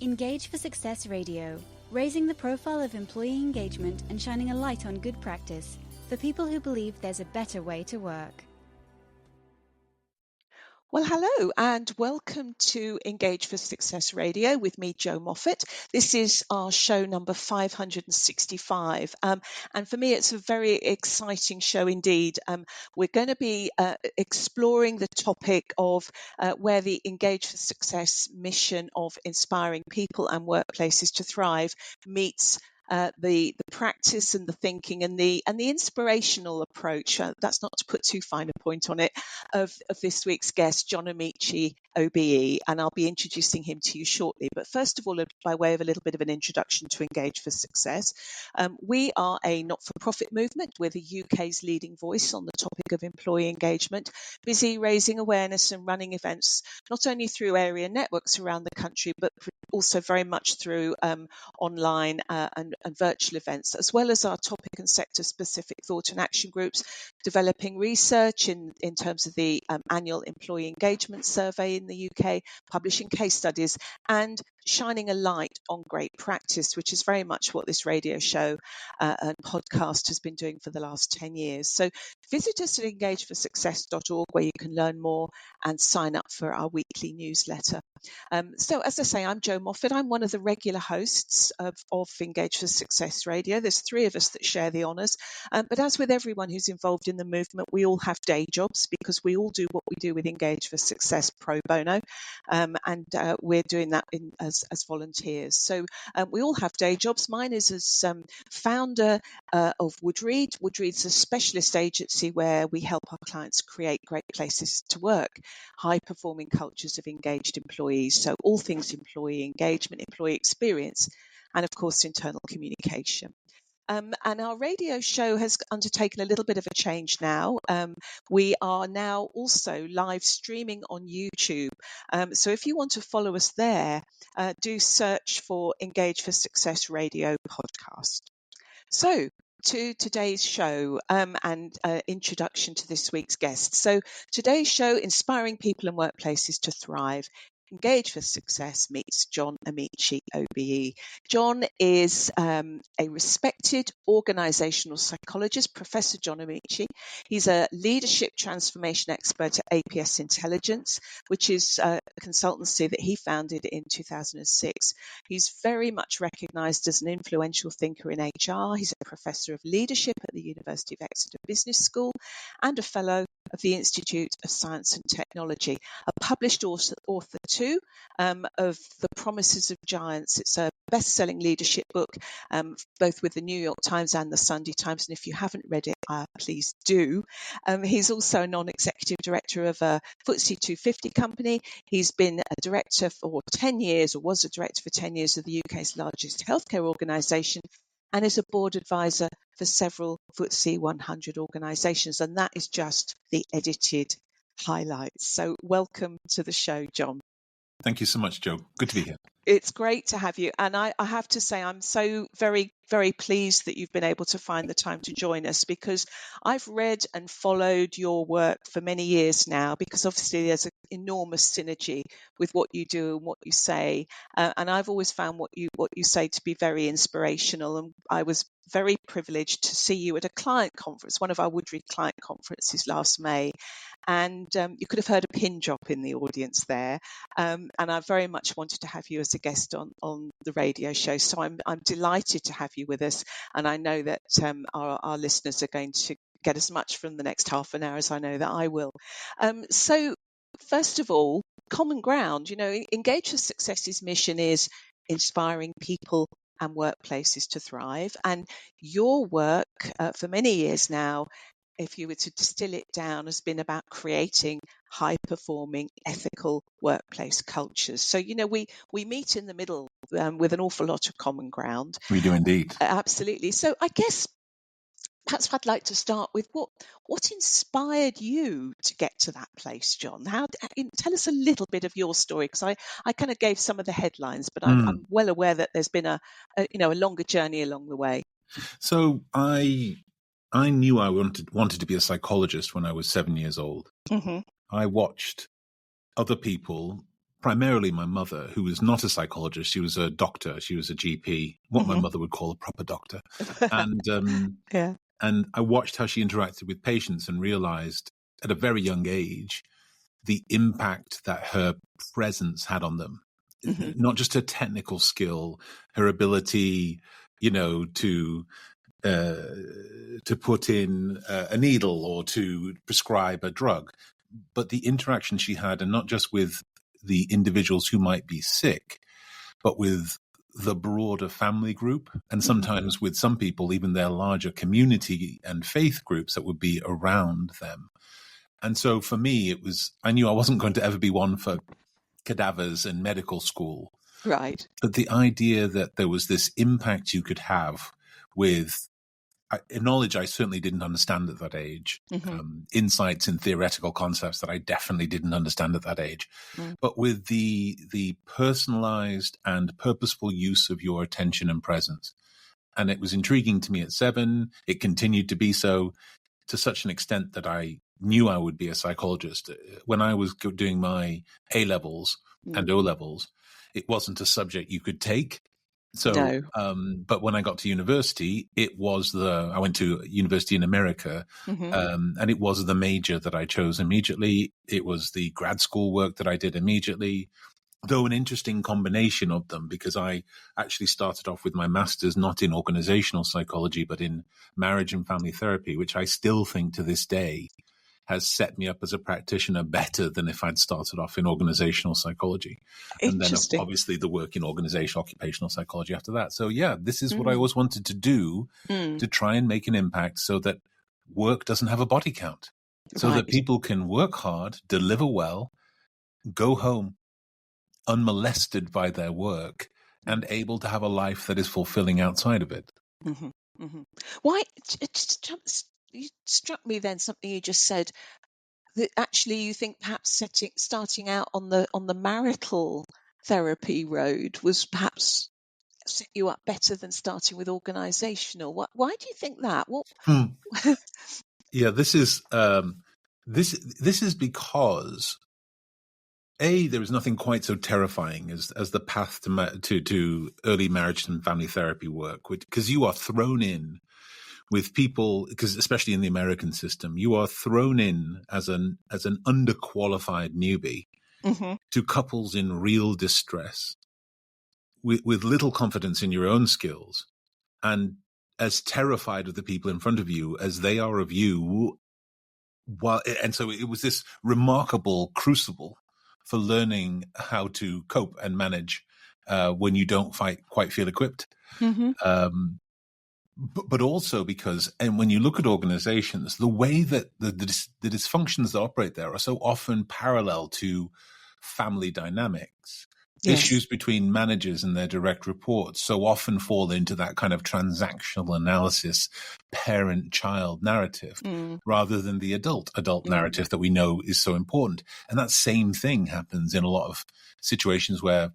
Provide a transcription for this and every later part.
Engage for Success Radio, raising the profile of employee engagement and shining a light on good practice for people who believe there's a better way to work. Well, hello and welcome to Engage for Success Radio with me, Jo Moffat. This is our show number 565. And for me, it's a very exciting show indeed. We're going to be exploring the topic of where the Engage for Success mission of inspiring people and workplaces to thrive meets the practice and the thinking and the inspirational approach. That's not to put too fine a point on it, of this week's guest, John Amaechi OBE, and I'll be introducing him to you shortly. But first of all, by way of a little bit of an introduction to Engage for Success, we are a not-for-profit movement. We're the UK's leading voice on the topic of employee engagement, busy raising awareness and running events, not only through area networks around the country, but also very much through online and virtual events, as well as our topic and sector specific thought and action groups, developing research in terms of the annual employee engagement survey in the UK, publishing case studies and shining a light on great practice, which is very much what this radio show and podcast has been doing for the last 10 years. So visit us at engageforsuccess.org where you can learn more and sign up for our weekly newsletter. So as I say, I'm Jo Moffat. I'm one of the regular hosts of Engage for Success Radio. There's three of us that share the honours. But as with everyone who's involved in the movement, we all have day jobs because we all do what we do with Engage for Success pro bono. And we're doing that as volunteers. So we all have day jobs. Mine is as founder of Woodreed. Woodreed's a specialist agency where we help our clients create great places to work, high-performing cultures of engaged employees. So all things employee engagement, employee experience, and of course, internal communication. And our radio show has undertaken a little bit of a change now. We are now also live streaming on YouTube. So if you want to follow us there, do search for Engage for Success Radio podcast. So to today's show and introduction to this week's guest. So today's show, Inspiring People and Workplaces to Thrive. Engage for Success meets John Amaechi OBE. John is a respected organisational psychologist, Professor John Amaechi. He's a leadership transformation expert at APS Intelligence, which is a consultancy that he founded in 2006. He's very much recognised as an influential thinker in HR. He's a professor of leadership at the University of Exeter Business School and a fellow of the Institute of Science and Technology, a published author too of The Promises of Giants. It's a best-selling leadership book, both with the New York Times and the Sunday Times. And if you haven't read it, please do. He's also a non-executive director of a FTSE 250 company. He's been a director for 10 years, or was a director for 10 years of the UK's largest healthcare organisation, and is a board advisor for several FTSE 100 organisations. And that is just the edited highlights. So welcome to the show, John. Thank you so much, Jo. Good to be here. It's great to have you. And I have to say, I'm so very, very pleased that you've been able to find the time to join us, because I've read and followed your work for many years now, because obviously there's an enormous synergy with what you do and what you say. And I've always found what you say to be very inspirational. And I was very privileged to see you at a client conference, one of our Woodreed client conferences last May. And you could have heard a pin drop in the audience there. And I very much wanted to have you as a guest on the radio show. So I'm delighted to have you with us. And I know that our listeners are going to get as much from the next half an hour as I know that I will. So first of all, common ground. Engage for Success's mission is inspiring people and workplaces to thrive. And your work for many years now, if you were to distill it down, has been about creating high-performing, ethical workplace cultures. So, we meet in the middle with an awful lot of common ground. We do indeed. Absolutely. So I guess perhaps I'd like to start with what inspired you to get to that place, John? Tell us a little bit of your story, because I kind of gave some of the headlines, but I'm well aware that there's been a longer journey along the way. So I knew I wanted to be a psychologist when I was 7 years old. Mm-hmm. I watched other people primarily my mother, who was not a psychologist. She was a doctor. She was a GP, what my mother would call a proper doctor. And Yeah. and I watched how she interacted with patients and realized at a very young age the impact that her presence had on them. Not just her technical skill, her ability, to put in a needle or to prescribe a drug, but the interaction she had, and not just with the individuals who might be sick, but with the broader family group, and sometimes with some people, even their larger community and faith groups that would be around them. And so for me, I knew I wasn't going to ever be one for cadavers and medical school. Right. But the idea that there was this impact you could have with knowledge I certainly didn't understand at that age, insights in theoretical concepts that I definitely didn't understand at that age, but with the personalized and purposeful use of your attention and presence. And it was intriguing to me at 7. It continued to be so, to such an extent that I knew I would be a psychologist. When I was doing my A-levels and O-levels, it wasn't a subject you could take. So, No. But when I got to university, I went to university in America, and it was the major that I chose immediately. It was the grad school work that I did immediately, though an interesting combination of them, because I actually started off with my master's not in organisational psychology, but in marriage and family therapy, which I still think to this day has set me up as a practitioner better than if I'd started off in organizational psychology. And then obviously the work in organizational occupational psychology after that. So yeah, this is what I always wanted to do, to try and make an impact so that work doesn't have a body count, so that people can work hard, deliver well, go home unmolested by their work, and able to have a life that is fulfilling outside of it. Why it struck me then something you just said, that actually you think perhaps starting out on the marital therapy road was perhaps set you up better than starting with organisational. Why do you think that? What? Yeah, this is because there is nothing quite so terrifying as the path to early marriage and family therapy work, because you are thrown in with people, because especially in the American system, you are thrown in as an underqualified newbie to couples in real distress, with little confidence in your own skills, and as terrified of the people in front of you as they are of you. And so it was this remarkable crucible for learning how to cope and manage when you don't quite feel equipped. But also because, and when you look at organizations, the way that the dysfunctions that operate there are so often parallel to family dynamics. Yes. Issues between managers and their direct reports so often fall into that kind of transactional analysis, parent-child narrative, rather than the adult narrative that we know is so important. And that same thing happens in a lot of situations where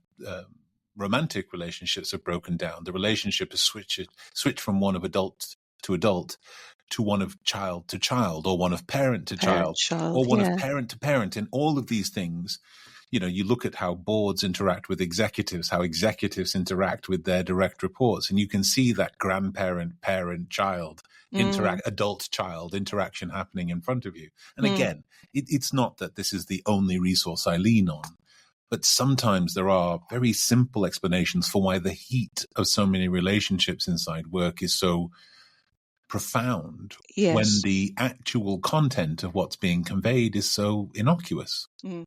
romantic relationships are broken down. The relationship is switched from one of adult to one of child to child, or one of parent to child, or one of parent to parent. And all of these things, you look at how boards interact with executives, how executives interact with their direct reports, and you can see that grandparent, parent, child, adult child interaction happening in front of you. And again, it's not that this is the only resource I lean on, but sometimes there are very simple explanations for why the heat of so many relationships inside work is so profound, when the actual content of what's being conveyed is so innocuous. You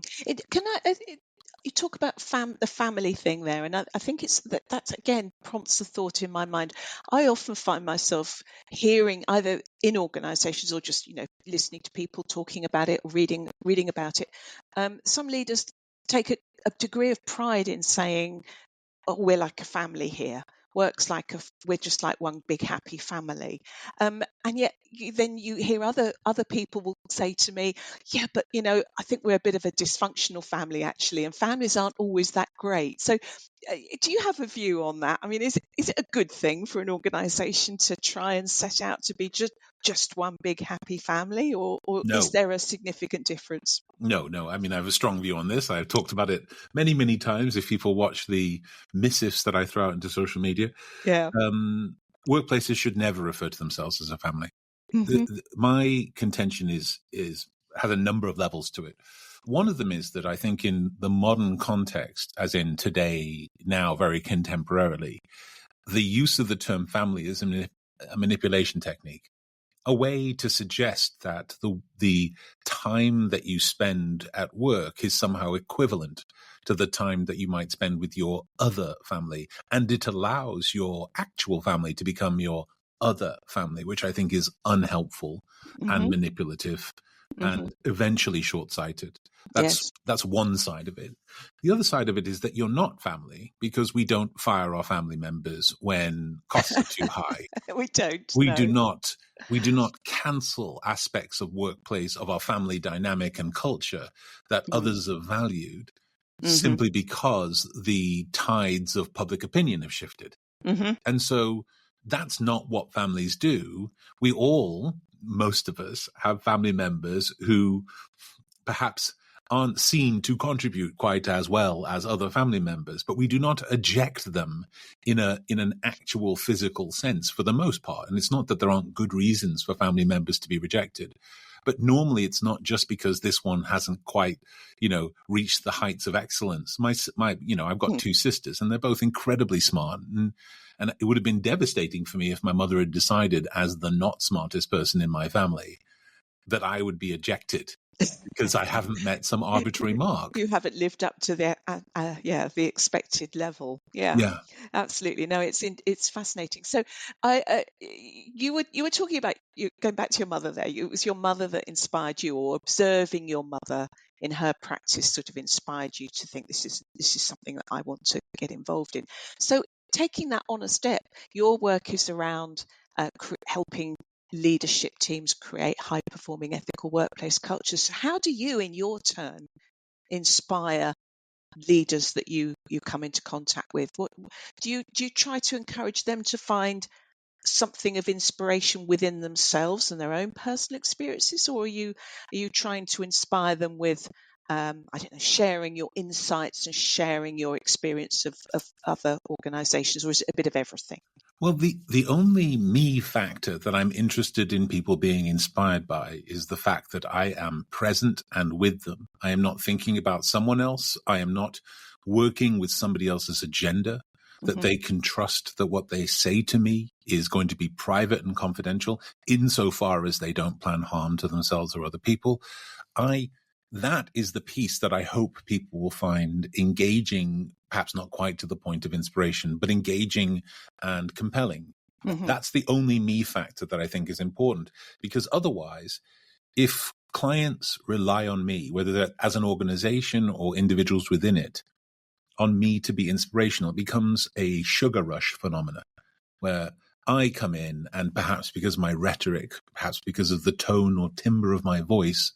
talk about the family thing there, and I think it's that again prompts a thought in my mind. I often find myself hearing, either in organisations or just listening to people talking about it or reading about it. Some leaders take a degree of pride in saying, "Oh, we're like a family here. We're just like one big happy family," and yet then you hear other people will say to me, "Yeah, but I think we're a bit of a dysfunctional family actually, and families aren't always that great." So do you have a view on that? I mean, is it a good thing for an organisation to try and set out to be just one big happy family, or No. is there a significant difference? No. I mean, I have a strong view on this. I've talked about it many, many times. If people watch the missives that I throw out into social media, workplaces should never refer to themselves as a family. Mm-hmm. My contention has a number of levels to it. One of them is that I think in the modern context, as in today, now very contemporarily, the use of the term family is a manipulation technique, a way to suggest that the time that you spend at work is somehow equivalent to the time that you might spend with your other family. And it allows your actual family to become your other family, which I think is unhelpful and manipulative and eventually short-sighted. That's one side of it. The other side of it is that you're not family because we don't fire our family members when costs are too high. We do not cancel aspects of workplace, of our family dynamic and culture that others have valued simply because the tides of public opinion have shifted. And so that's not what families do. We all, most of us, have family members who perhaps aren't seen to contribute quite as well as other family members, but we do not eject them in an actual physical sense for the most part. And it's not that there aren't good reasons for family members to be rejected, but normally it's not just because this one hasn't quite, reached the heights of excellence. I've got two sisters and they're both incredibly smart, and it would have been devastating for me if my mother had decided, as the not smartest person in my family, that I would be ejected because I haven't met some arbitrary mark. You haven't lived up to the expected level. Yeah, absolutely. No, it's fascinating. So, you were talking about going back to your mother there. It was your mother that inspired you, or observing your mother in her practice sort of inspired you to think this is something that I want to get involved in. So, taking that on a step, your work is around helping leadership teams create high-performing ethical workplace cultures. So how do you, in your turn, inspire leaders that you come into contact with? What do you try to encourage them to find something of inspiration within themselves and their own personal experiences, or are you trying to inspire them with sharing your insights and sharing your experience of other organizations, or is it a bit of everything? Well, the only me factor that I'm interested in people being inspired by is the fact that I am present and with them. I am not thinking about someone else. I am not working with somebody else's agenda, that they can trust that what they say to me is going to be private and confidential insofar as they don't plan harm to themselves or other people. That is the piece that I hope people will find engaging, perhaps not quite to the point of inspiration, but engaging and compelling. That's the only me factor that I think is important, because otherwise, if clients rely on me, whether they're as an organization or individuals within it, on me to be inspirational, it becomes a sugar rush phenomena where I come in and perhaps because of my rhetoric, perhaps because of the tone or timbre of my voice,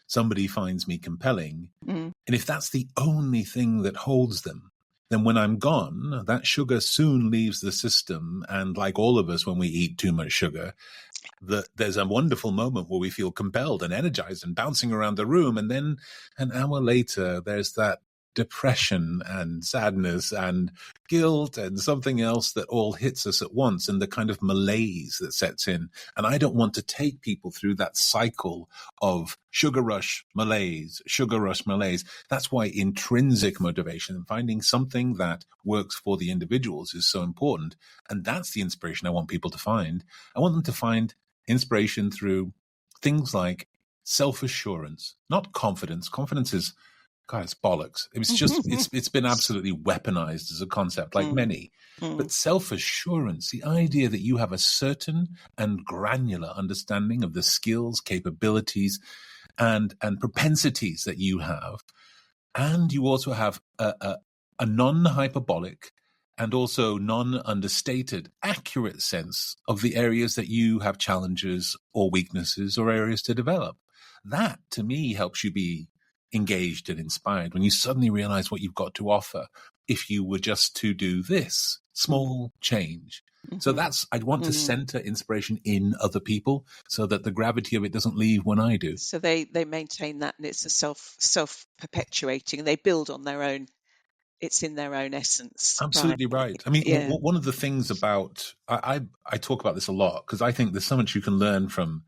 somebody finds me compelling. And if that's the only thing that holds them, then when I'm gone, that sugar soon leaves the system. And like all of us, when we eat too much sugar, there's a wonderful moment where we feel compelled and energized and bouncing around the room. And then an hour later, there's that depression and sadness and guilt and something else that all hits us at once, and the kind of malaise that sets in. And I don't want to take people through that cycle of sugar rush, malaise, sugar rush, malaise. That's why intrinsic motivation and finding something that works for the individuals is so important. And that's the inspiration I want people to find. I want them to find inspiration through things like self-assurance, not confidence. Confidence is, God, it's bollocks. It was just, it's been absolutely weaponized as a concept, like many. But self-assurance, the idea that you have a certain and granular understanding of the skills, capabilities, and propensities that you have. And you also have a non-hyperbolic and also non-understated, accurate sense of the areas that you have challenges or weaknesses or areas to develop. That, to me, helps you be engaged and inspired, when you suddenly realize what you've got to offer if you were just to do this small change. So I want to center inspiration in other people so that the gravity of it doesn't leave when I do. So they maintain that, and it's a self-perpetuating, and they build on their own. It's in their own essence. Absolutely right. I mean, one of the things about I talk about this a lot because I think there's so much you can learn from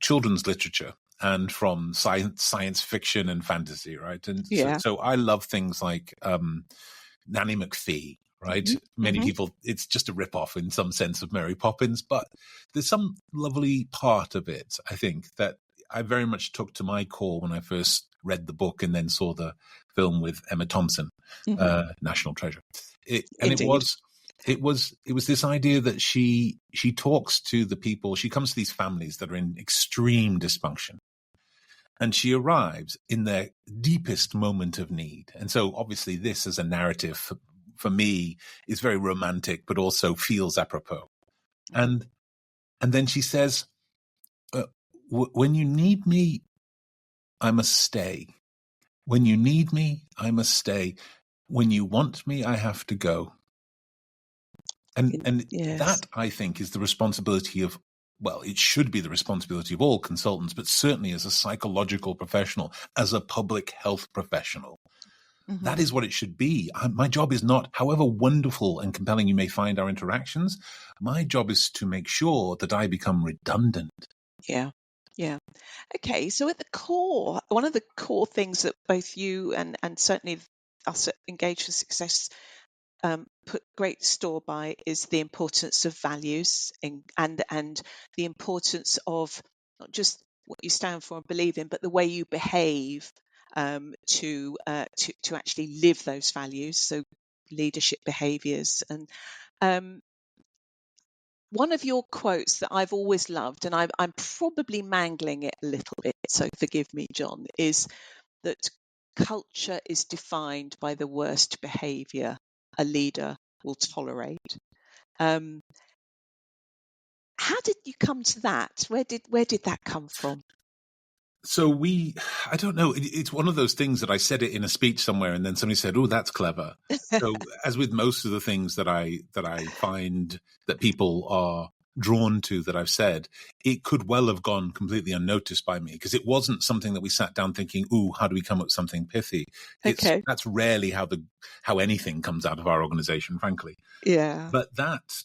children's literature and from science fiction and fantasy, right? And so I love things like Nanny McPhee, right? Many people, it's just a rip-off in some sense of Mary Poppins, but there's some lovely part of it, I think, that I very much took to my core when I first read the book and then saw the film with Emma Thompson, National Treasure. It was this idea that she talks to the people, she comes to these families that are in extreme dysfunction, and she arrives in their deepest moment of need. And so obviously this as a narrative for me is very romantic, but also feels apropos. And then she says, when you need me, I must stay. When you need me, I must stay. When you want me, I have to go. And that, I think, is the responsibility of, well, it should be the responsibility of all consultants, but certainly as a psychological professional, as a public health professional. That is what it should be. My job is not, however wonderful and compelling you may find our interactions, my job is to make sure that I become redundant. Yeah. Okay, so at the core, one of the core things that both you and certainly us at Engage for Success put great store by is the importance of values and the importance of not just what you stand for and believe in, but the way you behave to actually live those values. So leadership behaviours. And one of your quotes that I've always loved, and I'm probably mangling it a little bit, so forgive me, John, is that culture is defined by the worst behaviour a leader will tolerate. How did you come to that? Where did that come from? So I don't know. It's one of those things that I said it in a speech somewhere, and then somebody said, "Oh, that's clever." So, as with most of the things that I find that people are drawn to that I've said, it could well have gone completely unnoticed by me because it wasn't something that we sat down thinking, "Ooh, how do we come up with something pithy?" That's rarely how anything comes out of our organization, frankly. Yeah. But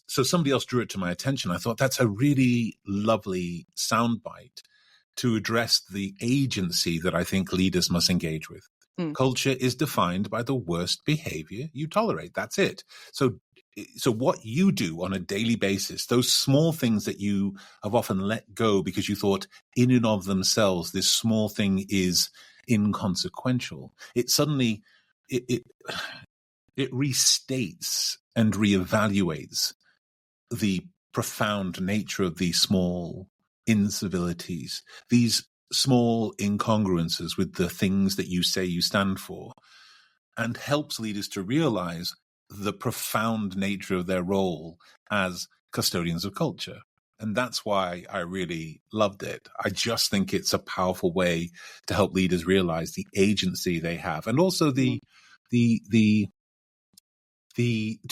so somebody else drew it to my attention. I thought that's a really lovely soundbite to address the agency that I think leaders must engage with. Culture is defined by the worst behavior you tolerate. That's it. So what you do on a daily basis, those small things that you have often let go because you thought in and of themselves, this small thing is inconsequential. It suddenly, it restates and reevaluates the profound nature of these small incivilities, these small incongruences with the things that you say you stand for, and helps leaders to realize the profound nature of their role as custodians of culture. And that's why I really loved it. I just think it's a powerful way to help leaders realize the agency they have, and also to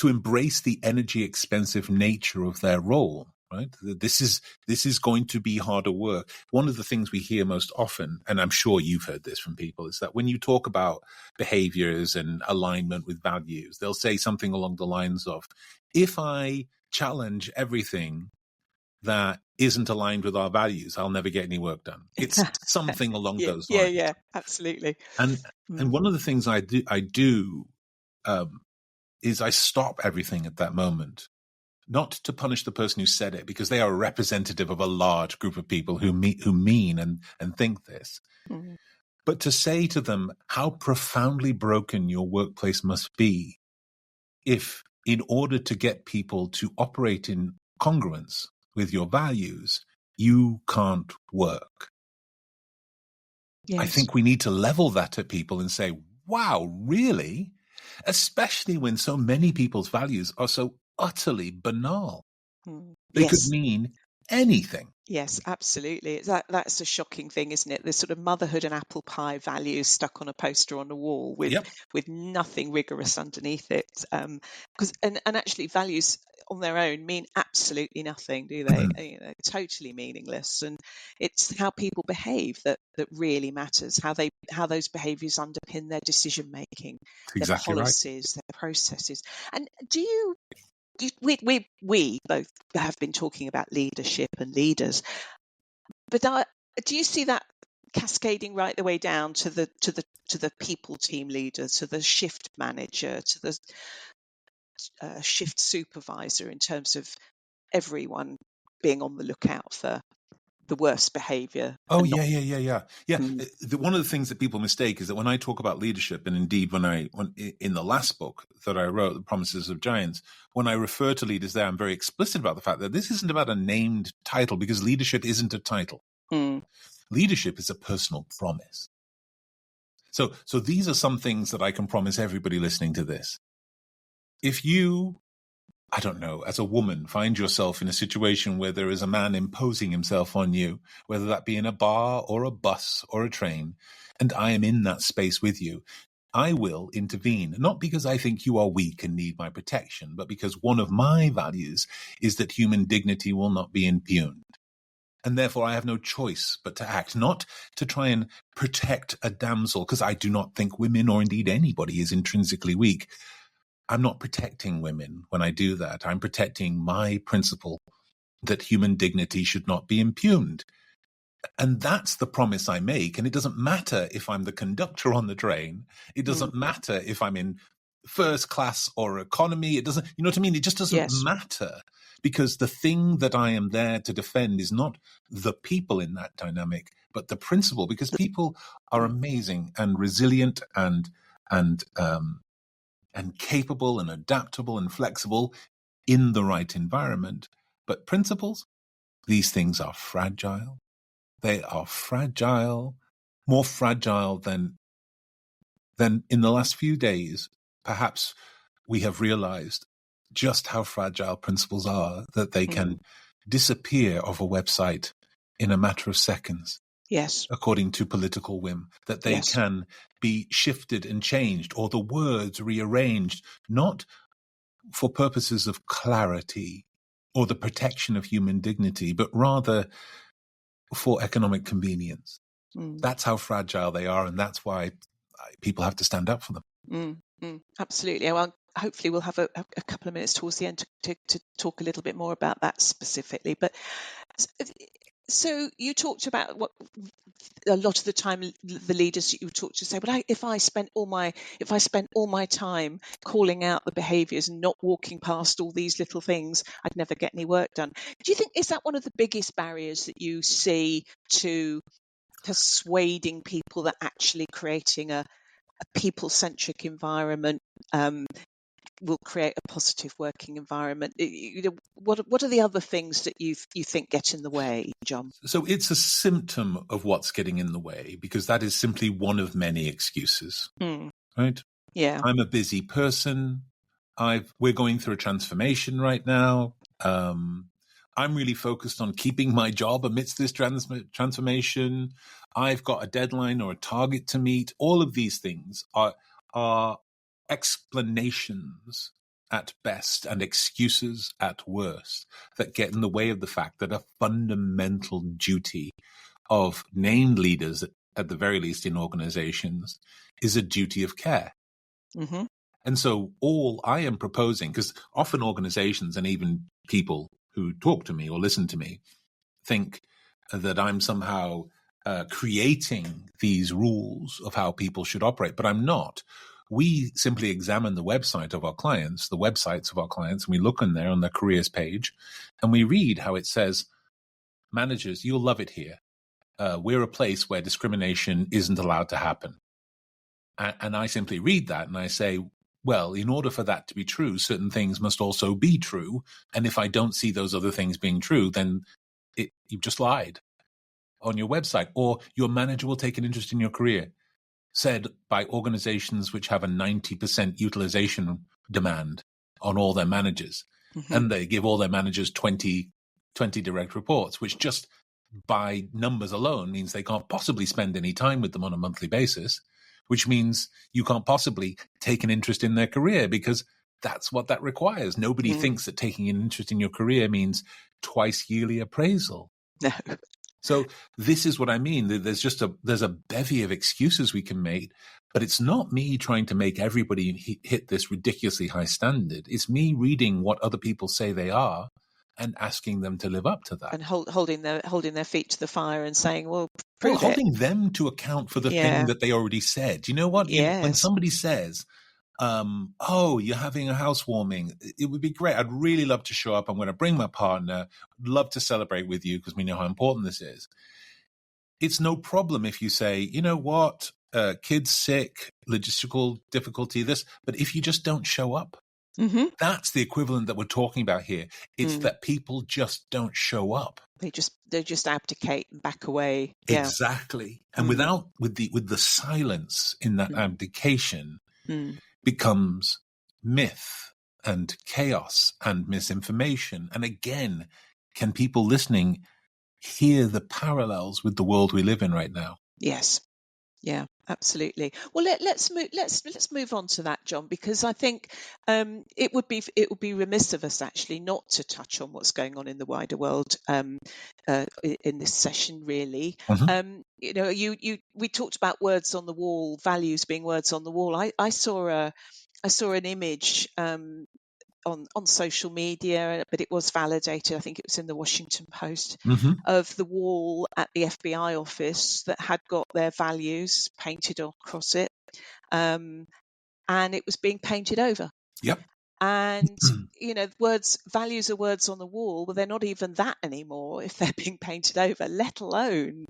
embrace the energy expensive nature of their role. Right. This is going to be harder work. One of the things we hear most often, and I'm sure you've heard this from people, is that when you talk about behaviors and alignment with values, they'll say something along the lines of, if I challenge everything that isn't aligned with our values, I'll never get any work done. It's something along those lines. Yeah, absolutely. And one of the things I do is I stop everything at that moment. Not to punish the person who said it, because they are a representative of a large group of people who mean and think this, but to say to them how profoundly broken your workplace must be if, in order to get people to operate in congruence with your values, you can't work. Yes. I think we need to level that at people and say, wow, really? Especially when so many people's values are so utterly banal. They could mean anything. Yes, absolutely. That's a shocking thing, isn't it? The sort of motherhood and apple pie values stuck on a poster on the wall with nothing rigorous underneath it. Because and actually values on their own mean absolutely nothing, do they? You know, totally meaningless. And it's how people behave that really matters. How those behaviours underpin their decision making, their Exactly right. policies, their processes. And we both have been talking about leadership and leaders, but do you see that cascading right the way down to the people team leader, to the shift manager, to the shift supervisor, in terms of everyone being on the lookout for the worst behaviour? Oh, yeah. Mm. One of the things that people mistake is that when I talk about leadership, and indeed when in the last book that I wrote, The Promises of Giants, when I refer to leaders there, I'm very explicit about the fact that this isn't about a named title, because leadership isn't a title. Mm. Leadership is a personal promise. So these are some things that I can promise everybody listening to this. If you, I don't know, as a woman, find yourself in a situation where there is a man imposing himself on you, whether that be in a bar or a bus or a train, and I am in that space with you, I will intervene, not because I think you are weak and need my protection, but because one of my values is that human dignity will not be impugned. And therefore I have no choice but to act, not to try and protect a damsel, because I do not think women, or indeed anybody, is intrinsically weak. I'm not protecting women when I do that. I'm protecting my principle that human dignity should not be impugned. And that's the promise I make. And it doesn't matter if I'm the conductor on the train. It doesn't matter if I'm in first class or economy. It doesn't, you know what I mean? It just doesn't matter, because the thing that I am there to defend is not the people in that dynamic, but the principle, because people are amazing and resilient and capable and adaptable and flexible in the right environment. But principles, these things are fragile. They are fragile, more fragile than in the last few days. Perhaps we have realized just how fragile principles are, that they can disappear off a website in a matter of seconds. Yes. According to political whim, that they can be shifted and changed, or the words rearranged, not for purposes of clarity or the protection of human dignity, but rather for economic convenience. That's how fragile they are, and that's why people have to stand up for them. Absolutely. Well, hopefully we'll have a couple of minutes towards the end to talk a little bit more about that specifically. But so you talked about what a lot of the time the leaders that you talk to say, well, if I spent all my time calling out the behaviours and not walking past all these little things, I'd never get any work done. Do you think, is that one of the biggest barriers that you see to persuading people that actually creating a people-centric environment will create a positive working environment? What are the other things that you think get in the way, John? So it's a symptom of what's getting in the way, because that is simply one of many excuses, right? Yeah. I'm a busy person. We're going through a transformation right now. I'm really focused on keeping my job amidst this transformation. I've got a deadline or a target to meet. All of these things are explanations at best and excuses at worst that get in the way of the fact that a fundamental duty of named leaders, at the very least in organizations, is a duty of care. And so all I am proposing, because often organizations and even people who talk to me or listen to me think that I'm somehow creating these rules of how people should operate, but I'm not. We simply examine the websites of our clients, and we look in there on the careers page, and we read how it says, managers, you'll love it here. We're a place where discrimination isn't allowed to happen. And I simply read that and I say, well, in order for that to be true, certain things must also be true. And if I don't see those other things being true, then you've just lied on your website, or your manager will take an interest in your career, said by organizations which have a 90% utilization demand on all their managers. And they give all their managers 20 20 direct reports, which just by numbers alone means they can't possibly spend any time with them on a monthly basis, which means you can't possibly take an interest in their career, because that's what that requires. Nobody thinks that taking an interest in your career means twice yearly appraisal. No. So this is what I mean. There's a bevy of excuses we can make, but it's not me trying to make everybody hit this ridiculously high standard. It's me reading what other people say they are and asking them to live up to that. And holding their feet to the fire and saying, well, holding them to account for the thing that they already said. You know what? Yes. When somebody says, oh, you're having a housewarming, it would be great. I'd really love to show up. I'm going to bring my partner. Love to celebrate with you because we know how important this is. It's no problem if you say, you know what, kid's sick, logistical difficulty, this. But if you just don't show up, that's the equivalent that we're talking about here. It's that people just don't show up. They just abdicate and back away. Exactly. And with the silence in that abdication becomes myth and chaos and misinformation. And again, can people listening hear the parallels with the world we live in right now? Yes. Yeah, absolutely. Well, let's move on to that, John, because I think it would be remiss of us actually not to touch on what's going on in the wider world in this session. Really, we talked about words on the wall, values being words on the wall. I saw an image on social media, but it was validated. I think it was in the Washington Post, of the wall at the FBI office that had got their values painted across it, and it was being painted over. Yep. And values are words on the wall, but they're not even that anymore if they're being painted over, let alone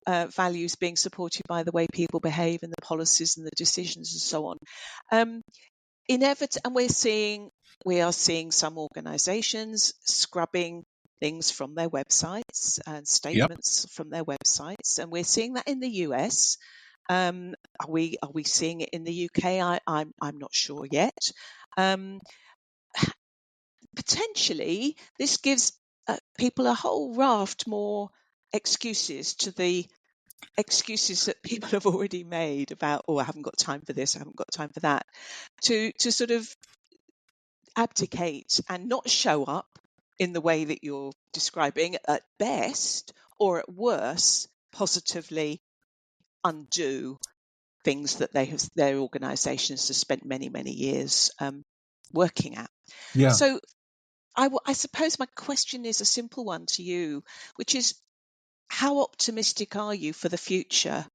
values being supported by the way people behave and the policies and the decisions and so on. And we are seeing some organisations scrubbing things from their websites and statements from their websites, and we're seeing that in the US. Are we seeing it in the UK? I'm not sure yet. Potentially, this gives people a whole raft more excuses to the excuses that people have already made about, I haven't got time for this, I haven't got time for that, to sort of abdicate and not show up in the way that you're describing at best, or at worst, positively undo things that their organisations have spent many, many years working at. Yeah. So I suppose my question is a simple one to you, which is, how optimistic are you for the future?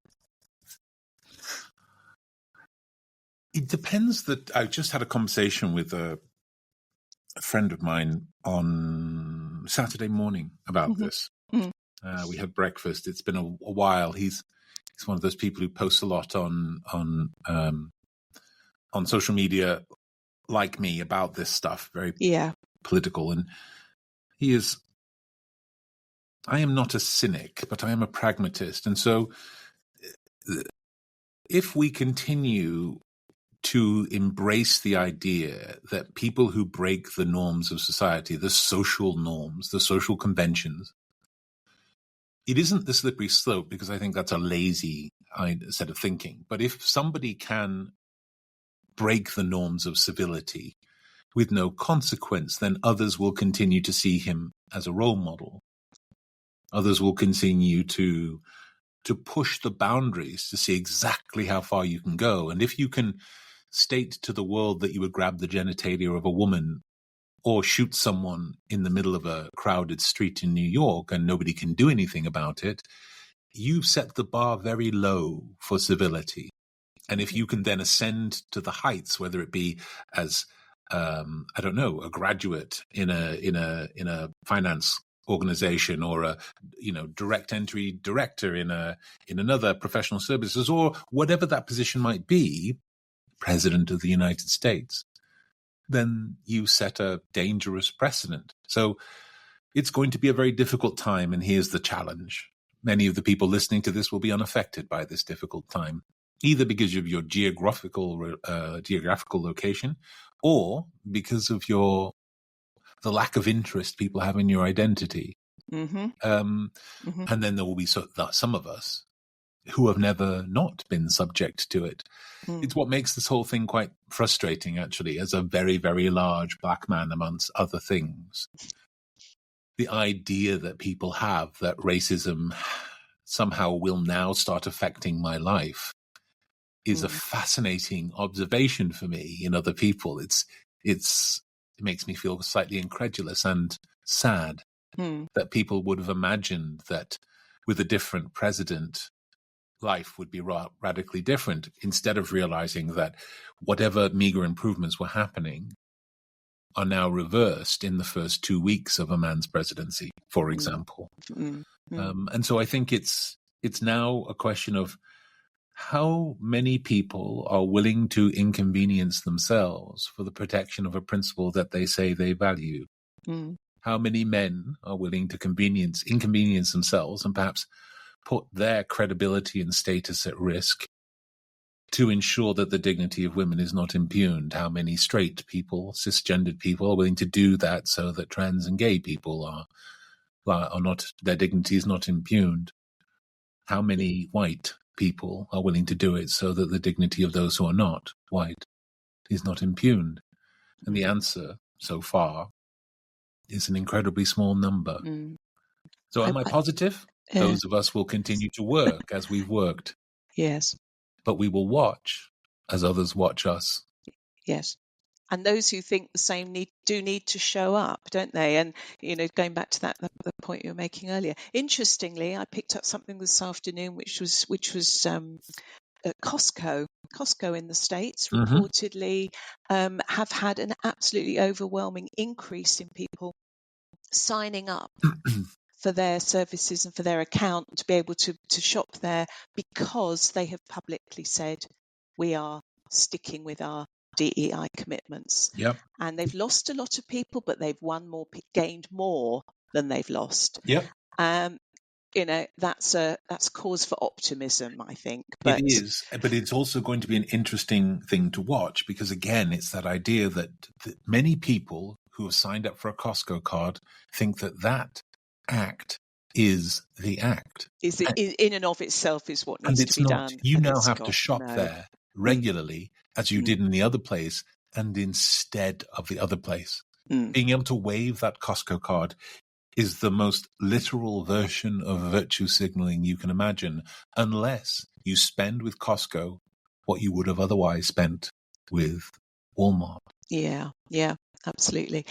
It depends. I just had a conversation with a friend of mine on Saturday morning about this. We had breakfast. It's been a while. He's one of those people who posts a lot on social media, like me, about this stuff. Very political, and he is. I am not a cynic, but I am a pragmatist, and so if we continue to embrace the idea that people who break the norms of society, the social norms, the social conventions, it isn't the slippery slope, because I think that's a lazy set of thinking. But if somebody can break the norms of civility with no consequence, then others will continue to see him as a role model. Others will continue to push the boundaries to see exactly how far you can go. And if you can state to the world that you would grab the genitalia of a woman or shoot someone in the middle of a crowded street in New York and nobody can do anything about it, you've set the bar very low for civility. And if you can then ascend to the heights, whether it be as a graduate in a finance organization, or a direct entry director in another professional services, or whatever that position might be, President of the United States, then you set a dangerous precedent. So it's going to be a very difficult time, and here's the challenge. Many of the people listening to this will be unaffected by this difficult time, either because of your geographical location, or because of your the lack of interest people have in your identity. Mm-hmm. And then there will be some of us who have never not been subject to it. It's what makes this whole thing quite frustrating, actually, as a very, very large black man amongst other things. The idea that people have that racism somehow will now start affecting my life is a fascinating observation for me in other people. It makes me feel slightly incredulous and sad that people would have imagined that with a different president, life would be radically different, instead of realizing that whatever meager improvements were happening are now reversed in the first 2 weeks of a man's presidency, for example. And so I think it's now a question of how many people are willing to inconvenience themselves for the protection of a principle that they say they value. How many men are willing to inconvenience themselves and perhaps put their credibility and status at risk to ensure that the dignity of women is not impugned? How many straight people, cisgendered people, are willing to do that so that trans and gay people are not, their dignity is not impugned? How many white people are willing to do it so that the dignity of those who are not white is not impugned? And the answer so far is an incredibly small number. So am I positive? Those of us will continue to work as we've worked. Yes. But we will watch as others watch us. Yes. And those who think the same need to show up, don't they? And, going back to the point you were making earlier. Interestingly, I picked up something this afternoon, which was Costco. Costco in the States reportedly have had an absolutely overwhelming increase in people signing up for their services and for their account to be able to shop there, because they have publicly said, we are sticking with our DEI commitments. Yep. And they've lost a lot of people, but they've gained more than they've lost. Yep. That's cause for optimism, I think. But it is, but it's also going to be an interesting thing to watch, because again, it's that idea that many people who have signed up for a Costco card think that act is the act. Is it in and of itself is what needs to be done. You now have to shop there regularly as you did in the other place, and instead of the other place. Being able to wave that Costco card is the most literal version of virtue signaling you can imagine, unless you spend with Costco what you would have otherwise spent with Walmart. Yeah, absolutely.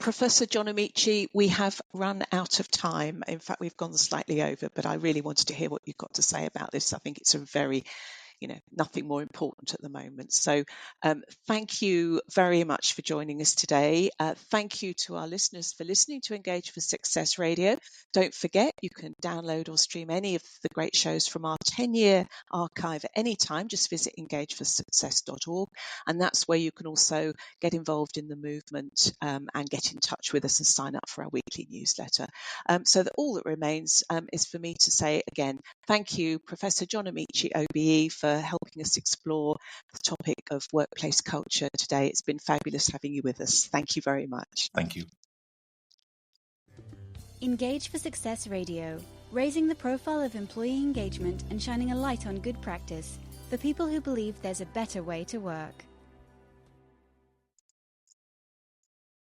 Professor John Amaechi, we have run out of time. In fact, we've gone slightly over, but I really wanted to hear what you've got to say about this. I think it's a very nothing more important at the moment. So thank you very much for joining us today. Thank you to our listeners for listening to Engage for Success Radio. Don't forget, you can download or stream any of the great shows from our 10-year archive at any time. Just visit engageforsuccess.org. And that's where you can also get involved in the movement and get in touch with us and sign up for our weekly newsletter. So that all that remains is for me to say again, thank you, Professor John Amaechi OBE, for helping us explore the topic of workplace culture today. It's been fabulous having you with us. Thank you very much. Thank you. Engage for Success Radio, raising the profile of employee engagement and shining a light on good practice for people who believe there's a better way to work.